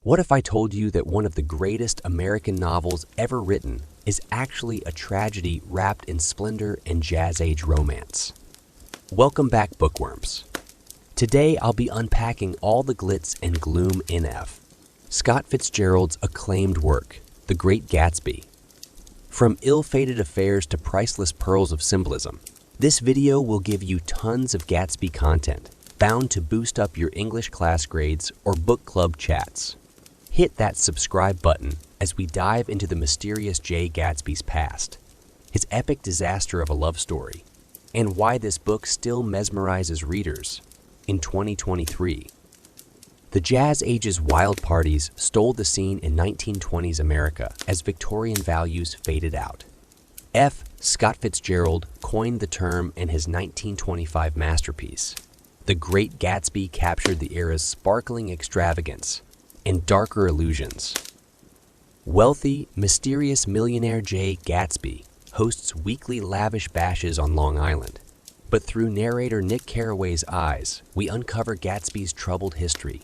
What if I told you that one of the greatest American novels ever written is actually a tragedy wrapped in splendor and jazz-age romance? Welcome back, bookworms. Today I'll be unpacking all the glitz and gloom in Scott Fitzgerald's acclaimed work, The Great Gatsby. From ill-fated affairs to priceless pearls of symbolism, this video will give you tons of Gatsby content, bound to boost up your English class grades or book club chats. Hit that subscribe button as we dive into the mysterious Jay Gatsby's past, his epic disaster of a love story, and why this book still mesmerizes readers in 2023. The Jazz Age's wild parties stole the scene in 1920s America as Victorian values faded out. Scott Fitzgerald coined the term in his 1925 masterpiece. The Great Gatsby captured the era's sparkling extravagance and darker illusions. Wealthy, mysterious millionaire Jay Gatsby hosts weekly lavish bashes on Long Island. But through narrator Nick Carraway's eyes, we uncover Gatsby's troubled history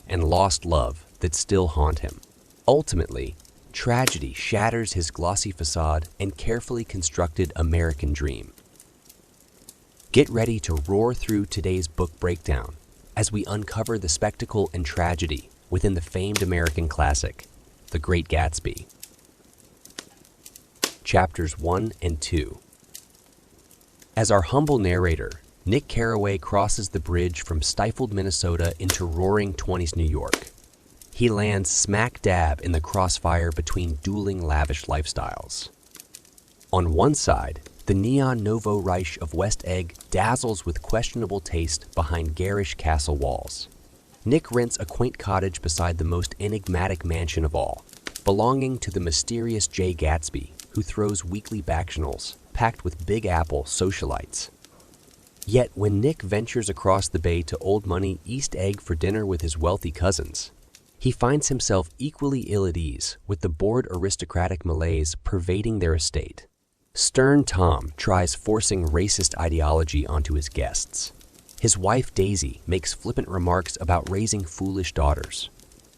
and lost love that still haunt him. Ultimately, tragedy shatters his glossy facade and carefully constructed American dream. Get ready to roar through today's book breakdown as we uncover the spectacle and tragedy within the famed American classic, The Great Gatsby. Chapters 1 and 2. As our humble narrator, Nick Carraway crosses the bridge from stifled Minnesota into roaring 20s New York. He lands smack dab in the crossfire between dueling lavish lifestyles. On one side, the neon Nouveau Reich of West Egg dazzles with questionable taste behind garish castle walls. Nick rents a quaint cottage beside the most enigmatic mansion of all, belonging to the mysterious Jay Gatsby, who throws weekly bacchanals packed with Big Apple socialites. Yet when Nick ventures across the bay to Old Money East Egg for dinner with his wealthy cousins, he finds himself equally ill at ease with the bored aristocratic malaise pervading their estate. Stern Tom tries forcing racist ideology onto his guests. His wife Daisy makes flippant remarks about raising foolish daughters.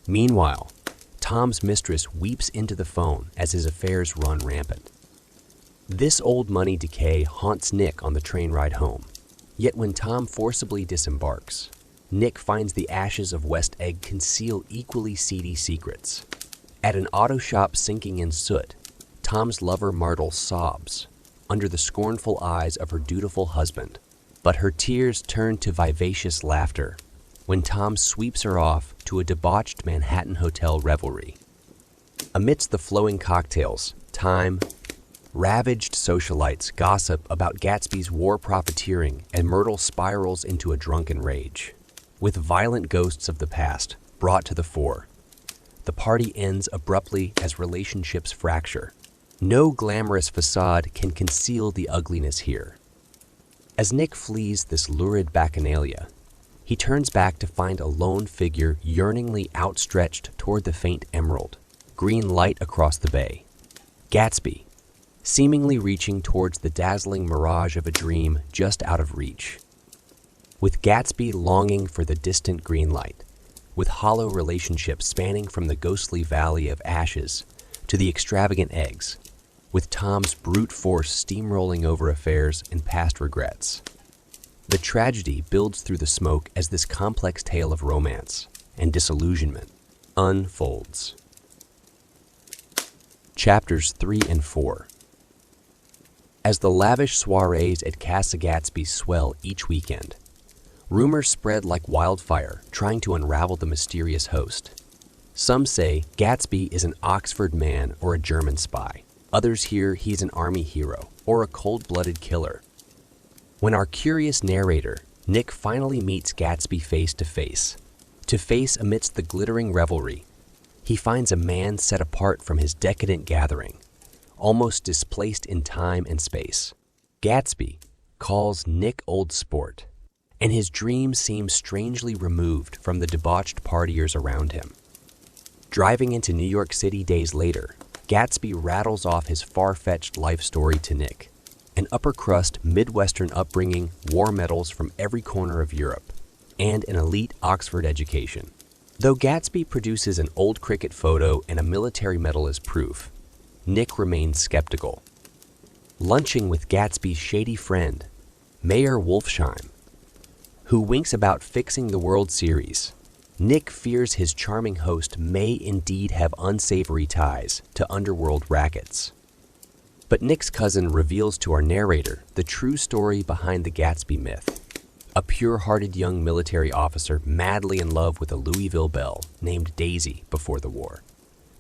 Meanwhile, Tom's mistress weeps into the phone as his affairs run rampant. This old money decay haunts Nick on the train ride home. Yet when Tom forcibly disembarks, Nick finds the ashes of West Egg conceal equally seedy secrets. At an auto shop sinking in soot, Tom's lover Myrtle sobs under the scornful eyes of her dutiful husband. But her tears turn to vivacious laughter when Tom sweeps her off to a debauched Manhattan hotel revelry. Amidst the flowing cocktails, ravaged socialites gossip about Gatsby's war profiteering, and Myrtle spirals into a drunken rage. With violent ghosts of the past brought to the fore, the party ends abruptly as relationships fracture. No glamorous facade can conceal the ugliness here. As Nick flees this lurid bacchanalia, he turns back to find a lone figure yearningly outstretched toward the faint emerald, green light across the bay. Gatsby, seemingly reaching towards the dazzling mirage of a dream just out of reach. With Gatsby longing for the distant green light, with hollow relationships spanning from the ghostly valley of ashes to the extravagant eggs, with Tom's brute force steamrolling over affairs and past regrets. The tragedy builds through the smoke as this complex tale of romance and disillusionment unfolds. Chapters 3 and 4. As the lavish soirees at Casa Gatsby swell each weekend, rumors spread like wildfire trying to unravel the mysterious host. Some say Gatsby is an Oxford man or a German spy. Others hear he's an army hero or a cold-blooded killer. When our curious narrator, Nick, finally meets Gatsby face to face amidst the glittering revelry, he finds a man set apart from his decadent gathering, almost displaced in time and space. Gatsby calls Nick old sport, and his dream seems strangely removed from the debauched partiers around him. Driving into New York City days later, Gatsby rattles off his far-fetched life story to Nick. An upper-crust, Midwestern upbringing, war medals from every corner of Europe, and an elite Oxford education. Though Gatsby produces an old cricket photo and a military medal as proof, Nick remains skeptical. Lunching with Gatsby's shady friend, Mayor Wolfsheim, who winks about fixing the World Series, Nick fears his charming host may indeed have unsavory ties to underworld rackets. But Nick's cousin reveals to our narrator the true story behind the Gatsby myth. A pure-hearted young military officer madly in love with a Louisville belle named Daisy before the war.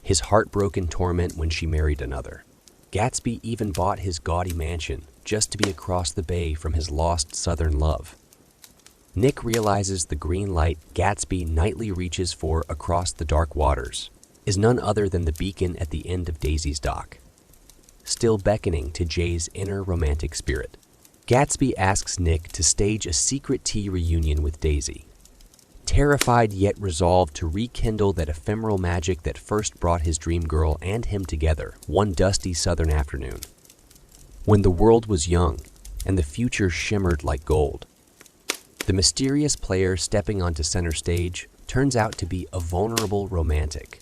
His heartbroken torment when she married another. Gatsby even bought his gaudy mansion just to be across the bay from his lost southern love. Nick realizes the green light Gatsby nightly reaches for across the dark waters is none other than the beacon at the end of Daisy's dock, still beckoning to Jay's inner romantic spirit. Gatsby asks Nick to stage a secret tea reunion with Daisy, terrified yet resolved to rekindle that ephemeral magic that first brought his dream girl and him together one dusty southern afternoon, when the world was young and the future shimmered like gold. The mysterious player stepping onto center stage turns out to be a vulnerable romantic,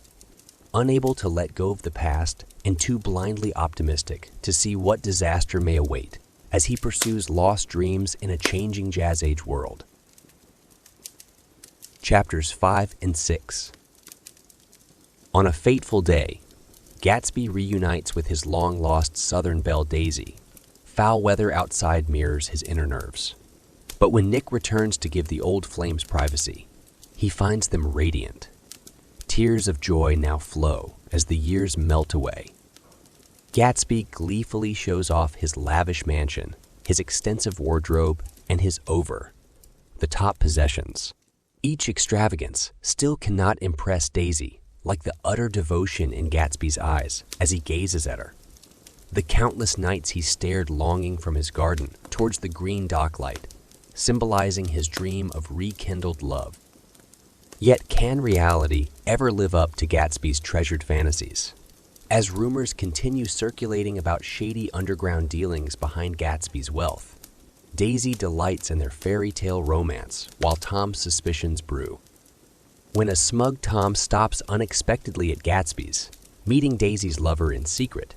unable to let go of the past and too blindly optimistic to see what disaster may await as he pursues lost dreams in a changing jazz age world. Chapters 5 and 6. On a fateful day, Gatsby reunites with his long-lost southern belle Daisy. Foul weather outside mirrors his inner nerves. But when Nick returns to give the old flames privacy, he finds them radiant. Tears of joy now flow as the years melt away. Gatsby gleefully shows off his lavish mansion, his extensive wardrobe, and his the top possessions. Each extravagance still cannot impress Daisy like the utter devotion in Gatsby's eyes as he gazes at her. The countless nights he stared longing from his garden towards the green docklight, symbolizing his dream of rekindled love. Yet can reality ever live up to Gatsby's treasured fantasies? As rumors continue circulating about shady underground dealings behind Gatsby's wealth, Daisy delights in their fairy tale romance while Tom's suspicions brew. When a smug Tom stops unexpectedly at Gatsby's, meeting Daisy's lover in secret,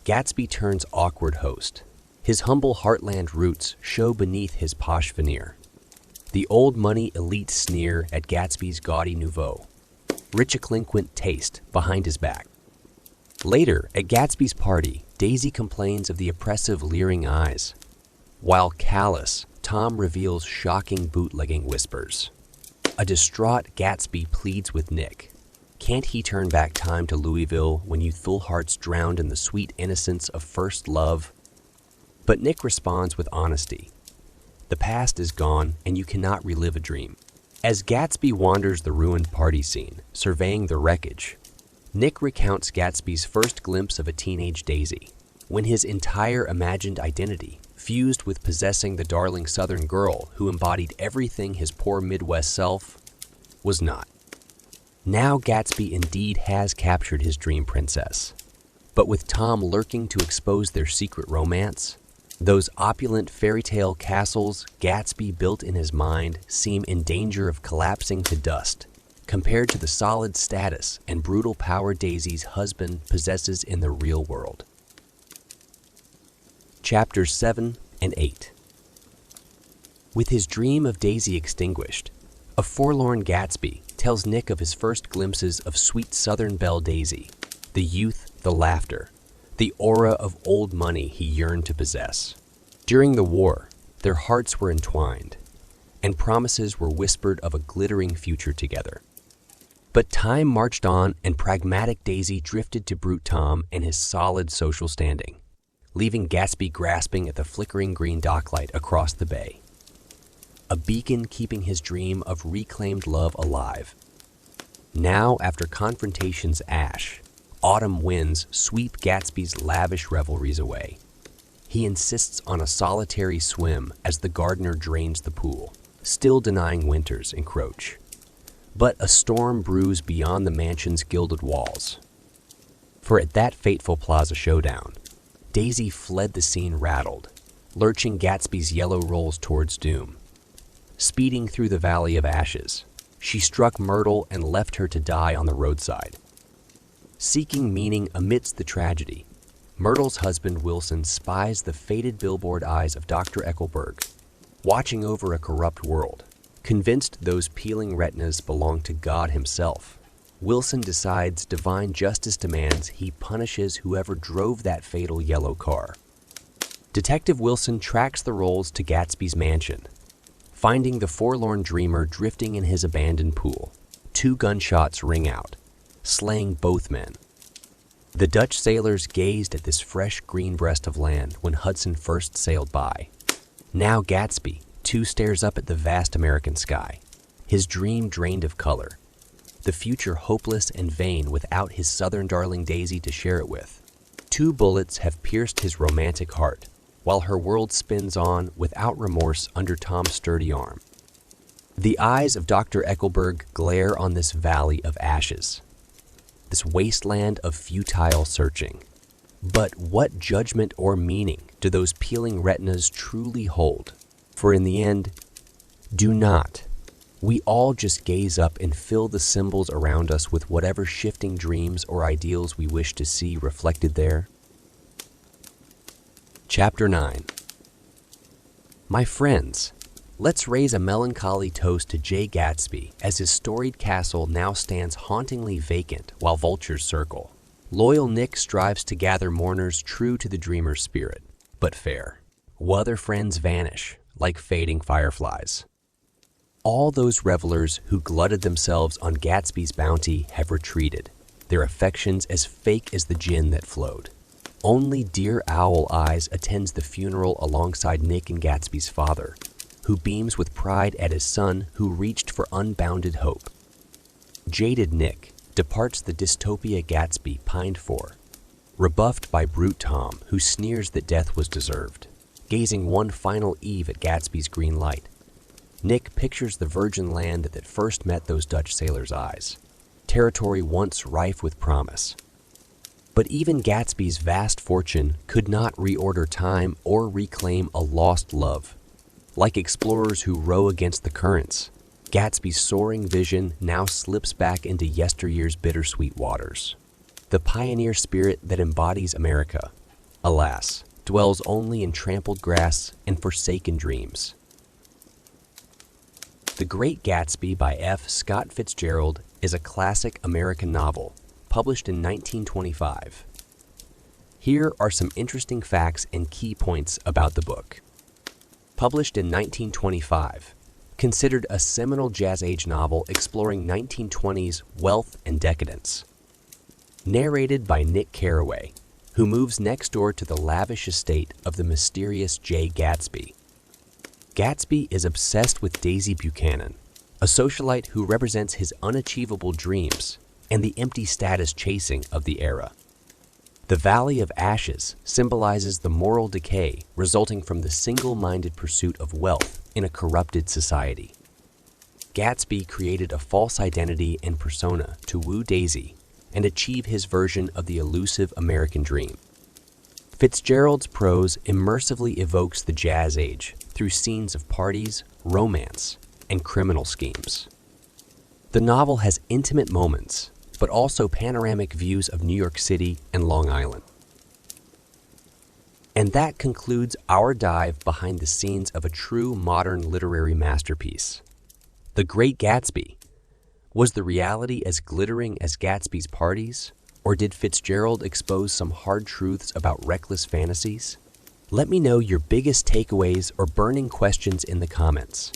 Gatsby turns awkward host. His humble heartland roots show beneath his posh veneer. The old money elite sneer at Gatsby's gaudy nouveau, rich eclinquent taste behind his back. Later, at Gatsby's party, Daisy complains of the oppressive leering eyes, while callous, Tom reveals shocking bootlegging whispers. A distraught Gatsby pleads with Nick. Can't he turn back time to Louisville when youthful hearts drowned in the sweet innocence of first love? But Nick responds with honesty. The past is gone, and you cannot relive a dream. As Gatsby wanders the ruined party scene, surveying the wreckage, Nick recounts Gatsby's first glimpse of a teenage Daisy, when his entire imagined identity fused with possessing the darling Southern girl who embodied everything his poor Midwest self was not. Now Gatsby indeed has captured his dream princess, but with Tom lurking to expose their secret romance, those opulent fairy tale castles Gatsby built in his mind seem in danger of collapsing to dust, compared to the solid status and brutal power Daisy's husband possesses in the real world. Chapters 7 and 8. With his dream of Daisy extinguished, a forlorn Gatsby tells Nick of his first glimpses of sweet southern belle Daisy, the youth, the laughter, the aura of old money he yearned to possess. During the war, their hearts were entwined, and promises were whispered of a glittering future together. But time marched on, and pragmatic Daisy drifted to brute Tom and his solid social standing, leaving Gatsby grasping at the flickering green docklight across the bay, a beacon keeping his dream of reclaimed love alive. Now, after confrontation's ash, autumn winds sweep Gatsby's lavish revelries away. He insists on a solitary swim as the gardener drains the pool, still denying winter's encroach. But a storm brews beyond the mansion's gilded walls. For at that fateful plaza showdown, Daisy fled the scene rattled, lurching Gatsby's yellow rolls towards doom. Speeding through the valley of ashes, she struck Myrtle and left her to die on the roadside. Seeking meaning amidst the tragedy, Myrtle's husband Wilson spies the faded billboard eyes of Dr. Eckelberg, watching over a corrupt world. Convinced those peeling retinas belong to God himself, Wilson decides divine justice demands he punishes whoever drove that fatal yellow car. Detective Wilson tracks the rolls to Gatsby's mansion, finding the forlorn dreamer drifting in his abandoned pool. 2 gunshots ring out, slaying both men. The Dutch sailors gazed at this fresh green breast of land when Hudson first sailed by. Now Gatsby, too, stares up at the vast American sky, his dream drained of color, the future hopeless and vain without his southern darling Daisy to share it with. 2 bullets have pierced his romantic heart, while her world spins on without remorse under Tom's sturdy arm. The eyes of Dr. Eckelberg glare on this valley of ashes, this wasteland of futile searching. But what judgment or meaning do those peeling retinas truly hold? For in the end, do not. We all just gaze up and fill the symbols around us with whatever shifting dreams or ideals we wish to see reflected there. Chapter 9. My friends, let's raise a melancholy toast to Jay Gatsby as his storied castle now stands hauntingly vacant while vultures circle. Loyal Nick strives to gather mourners true to the dreamer's spirit, but fair. Other friends vanish like fading fireflies. All those revelers who glutted themselves on Gatsby's bounty have retreated, their affections as fake as the gin that flowed. Only dear Owl Eyes attends the funeral alongside Nick and Gatsby's father, who beams with pride at his son who reached for unbounded hope. Jaded Nick departs the dystopia Gatsby pined for, rebuffed by brute Tom who sneers that death was deserved. Gazing one final eve at Gatsby's green light, Nick pictures the virgin land that first met those Dutch sailors' eyes, territory once rife with promise. But even Gatsby's vast fortune could not reorder time or reclaim a lost love. Like explorers who row against the currents, Gatsby's soaring vision now slips back into yesteryear's bittersweet waters. The pioneer spirit that embodies America, alas, dwells only in trampled grass and forsaken dreams. The Great Gatsby by F. Scott Fitzgerald is a classic American novel, published in 1925. Here are some interesting facts and key points about the book. Published in 1925, considered a seminal Jazz Age novel exploring 1920s wealth and decadence. Narrated by Nick Carraway, who moves next door to the lavish estate of the mysterious Jay Gatsby. Gatsby is obsessed with Daisy Buchanan, a socialite who represents his unachievable dreams and the empty status chasing of the era. The Valley of Ashes symbolizes the moral decay resulting from the single-minded pursuit of wealth in a corrupted society. Gatsby created a false identity and persona to woo Daisy and achieve his version of the elusive American dream. Fitzgerald's prose immersively evokes the Jazz Age through scenes of parties, romance, and criminal schemes. The novel has intimate moments, but also panoramic views of New York City and Long Island. And that concludes our dive behind the scenes of a true modern literary masterpiece. The Great Gatsby. Was the reality as glittering as Gatsby's parties, or did Fitzgerald expose some hard truths about reckless fantasies? Let me know your biggest takeaways or burning questions in the comments.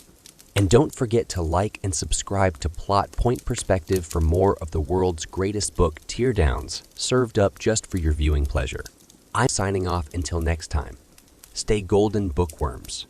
And don't forget to like and subscribe to Plot Point Perspective for more of the world's greatest book teardowns, served up just for your viewing pleasure. I'm signing off until next time. Stay golden, bookworms.